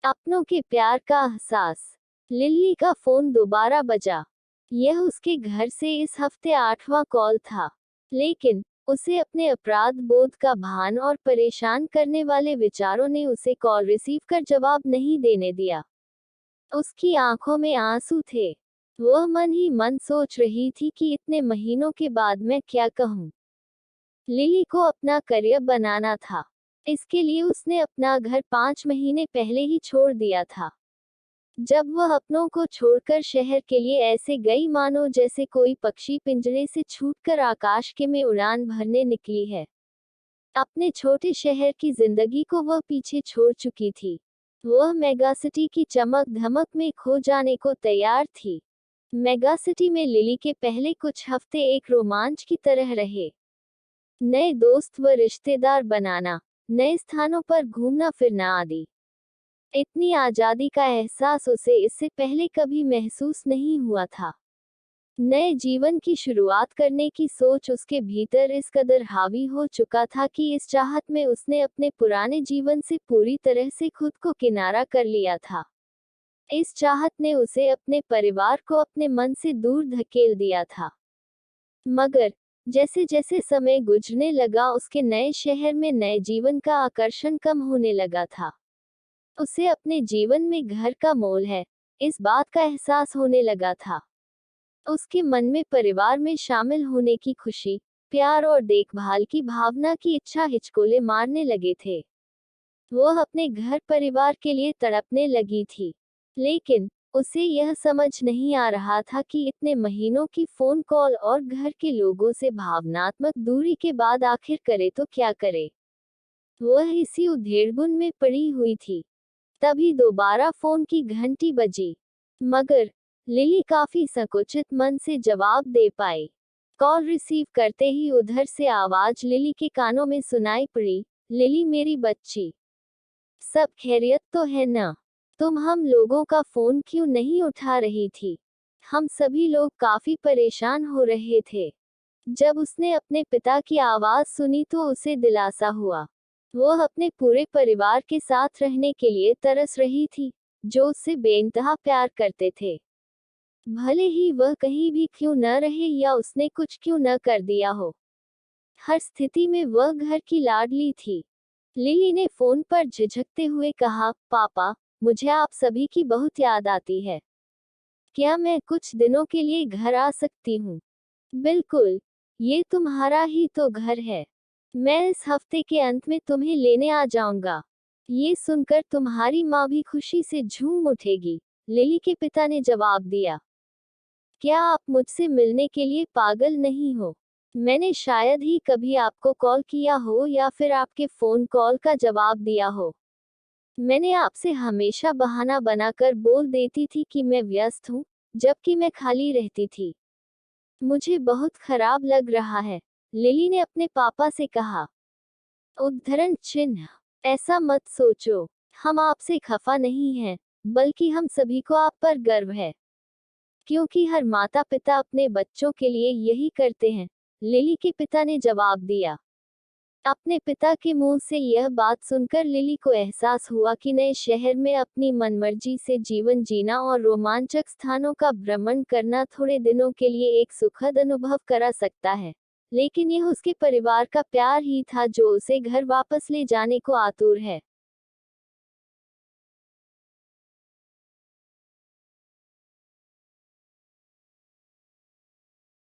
अपनों के प्यार का एहसास। लिली का फोन दोबारा बजा। यह उसके घर से इस हफ्ते 8वां कॉल था, लेकिन उसे अपने अपराध बोध का भान और परेशान करने वाले विचारों ने उसे कॉल रिसीव कर जवाब नहीं देने दिया। उसकी आंखों में आंसू थे। वह मन ही मन सोच रही थी कि इतने महीनों के बाद मैं क्या कहूँ। लिली को अपना करियर बनाना था। इसके लिए उसने अपना घर 5 महीने पहले ही छोड़ दिया था। जब वह अपनों को छोड़कर शहर के लिए ऐसे गई मानो जैसे कोई पक्षी पिंजरे से छूटकर आकाश के में उड़ान भरने निकली है। अपने छोटे शहर की जिंदगी को वह पीछे छोड़ चुकी थी। वह मेगासिटी की चमक धमक में खो जाने को तैयार थी। मेगासिटी में लिली के पहले कुछ हफ्ते एक रोमांच की तरह रहे। नए दोस्त व रिश्तेदार बनाना, नए स्थानों पर घूमना फिरना आदि। इतनी आजादी का एहसास उसे इससे पहले कभी महसूस नहीं हुआ था। नए जीवन की शुरुआत करने की सोच उसके भीतर इस कदर हावी हो चुका था कि इस चाहत में उसने अपने पुराने जीवन से पूरी तरह से खुद को किनारा कर लिया था। इस चाहत ने उसे अपने परिवार को अपने मन से दूर धकेल दिया था। मगर जैसे जैसे समय गुजरने लगा उसके नए शहर में नए जीवन का आकर्षण कम होने लगा था। उसे अपने जीवन में घर का मोल है, इस बात का एहसास होने लगा था। उसके मन में परिवार में शामिल होने की खुशी, प्यार और देखभाल की भावना की इच्छा हिचकोले मारने लगे थे। वह अपने घर परिवार के लिए तड़पने लगी थी, लेकिन उसे यह समझ नहीं आ रहा था कि इतने महीनों की फोन कॉल और घर के लोगों से भावनात्मक दूरी के बाद आखिर करे तो क्या करे। वह इसी उधेड़बुन में पड़ी हुई थी। तभी दोबारा फोन की घंटी बजी, मगर लिली काफी संकुचित मन से जवाब दे पाई। कॉल रिसीव करते ही उधर से आवाज लिली के कानों में सुनाई पड़ी, लिली मेरी बच्ची, सब खैरियत तो है ना? तुम हम लोगों का फोन क्यों नहीं उठा रही थी? हम सभी लोग काफी परेशान हो रहे थे। जब उसने अपने पिता की आवाज सुनी तो उसे दिलासा हुआ। वह अपने पूरे परिवार के साथ रहने के लिए तरस रही थी, जो उससे बेइंतहा प्यार करते थे। भले ही वह कहीं भी क्यों न रहे या उसने कुछ क्यों न कर दिया हो, हर स्थिति में वह घर की लाडली थी। लिली ने फोन पर झिझकते हुए कहा, पापा, मुझे आप सभी की बहुत याद आती है। क्या मैं कुछ दिनों के लिए घर आ सकती हूँ? बिल्कुल, ये तुम्हारा ही तो घर है। मैं इस हफ्ते के अंत में तुम्हें लेने आ जाऊंगा। ये सुनकर तुम्हारी माँ भी खुशी से झूम उठेगी, लिली के पिता ने जवाब दिया। क्या आप मुझसे मिलने के लिए पागल नहीं हो? मैंने शायद ही कभी आपको कॉल किया हो या फिर आपके फोन कॉल का जवाब दिया हो। मैंने आपसे हमेशा बहाना बनाकर बोल देती थी कि मैं व्यस्त हूँ, जबकि मैं खाली रहती थी। मुझे बहुत खराब लग रहा है, लिली ने अपने पापा से कहा। उद्धरण चिन्ह, ऐसा मत सोचो, हम आपसे खफा नहीं हैं, बल्कि हम सभी को आप पर गर्व है, क्योंकि हर माता पिता अपने बच्चों के लिए यही करते हैं, लिली के पिता ने जवाब दिया। अपने पिता के मुंह से यह बात सुनकर लिली को एहसास हुआ कि नए शहर में अपनी मनमर्जी से जीवन जीना और रोमांचक स्थानों का भ्रमण करना थोड़े दिनों के लिए एक सुखद अनुभव करा सकता है, लेकिन यह उसके परिवार का प्यार ही था जो उसे घर वापस ले जाने को आतुर है।